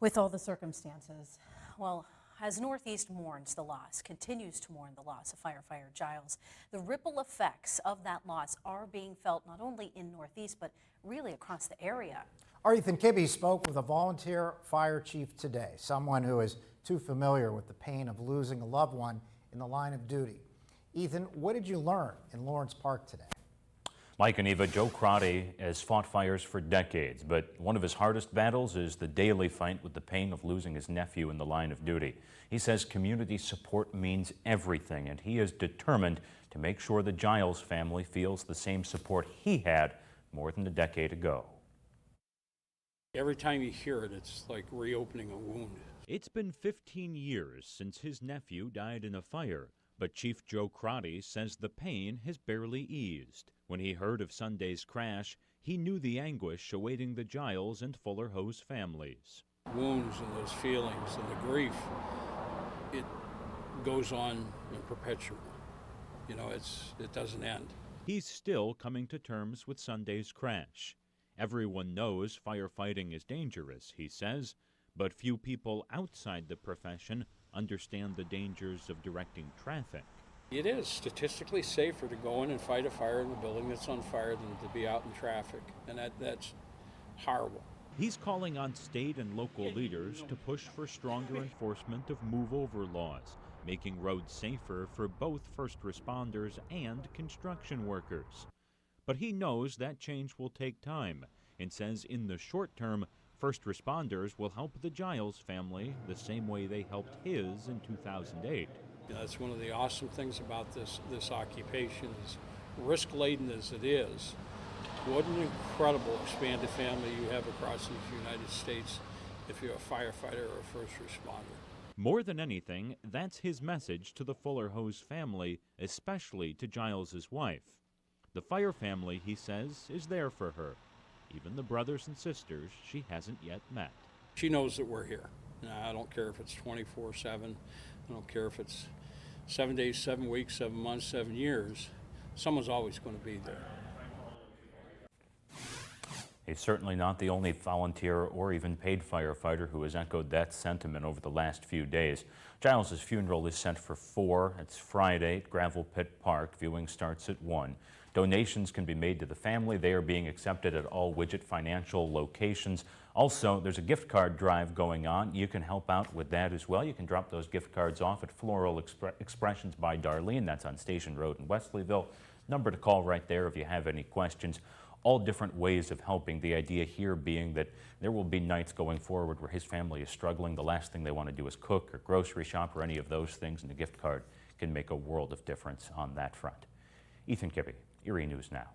With all the circumstances, well, as Northeast mourns the loss, continues to mourn the loss of firefighter Giles, the ripple effects of that loss are being felt not only in Northeast, but really across the area. Our Ethan Kibbe spoke with a volunteer fire chief today, someone who is too familiar with the pain of losing a loved one in the line of duty. Ethan, what did you learn in Lawrence Park today? Mike and Eva, Joe Crotty has fought fires for decades, but one of his hardest battles is the daily fight with the pain of losing his nephew in the line of duty. He says community support means everything, and he is determined to make sure the Giles family feels the same support he had more than a decade ago. Every time you hear it, it's like reopening a wound. It's been 15 years since his nephew died in a fire, but Chief Joe Crotty says the pain has barely eased. When he heard of Sunday's crash, he knew the anguish awaiting the Giles and Fuller Hose families. Wounds and those feelings and the grief, it goes on in perpetual. You know, it doesn't end. He's still coming to terms with Sunday's crash. Everyone knows firefighting is dangerous, he says, but few people outside the profession understand the dangers of directing traffic. It is statistically safer to go in and fight a fire in the building that's on fire than to be out in traffic, and that's horrible. He's calling on state and local leaders to push for stronger enforcement of move-over laws, making roads safer for both first responders and construction workers. But he knows that change will take time and says in the short term, first responders will help the Giles family the same way they helped his in 2008. That's one of the awesome things about this occupation, as risk-laden as it is. What an incredible expanded family you have across the United States if you're a firefighter or a first responder. More than anything, that's his message to the Fuller Hose family, especially to Giles's wife. The fire family, he says, is there for her, even the brothers and sisters she hasn't yet met. She knows that we're here. I don't care if it's 24/7. I don't care if it's 7 days, 7 weeks, 7 months, 7 years. Someone's always going to be there. He's certainly not the only volunteer or even paid firefighter who has echoed that sentiment over the last few days. Giles' funeral is set for 4. It's Friday at Gravel Pit Park. Viewing starts at 1. Donations can be made to the family. They are being accepted at all Widget Financial locations. Also, there's a gift card drive going on. You can help out with that as well. You can drop those gift cards off at Floral Expressions by Darlene. That's on Station Road in Wesleyville. Number to call right there if you have any questions. All different ways of helping. The idea here being that there will be nights going forward where his family is struggling. The last thing they want to do is cook or grocery shop or any of those things, and the gift card can make a world of difference on that front. Ethan Kibbe, Erie News Now.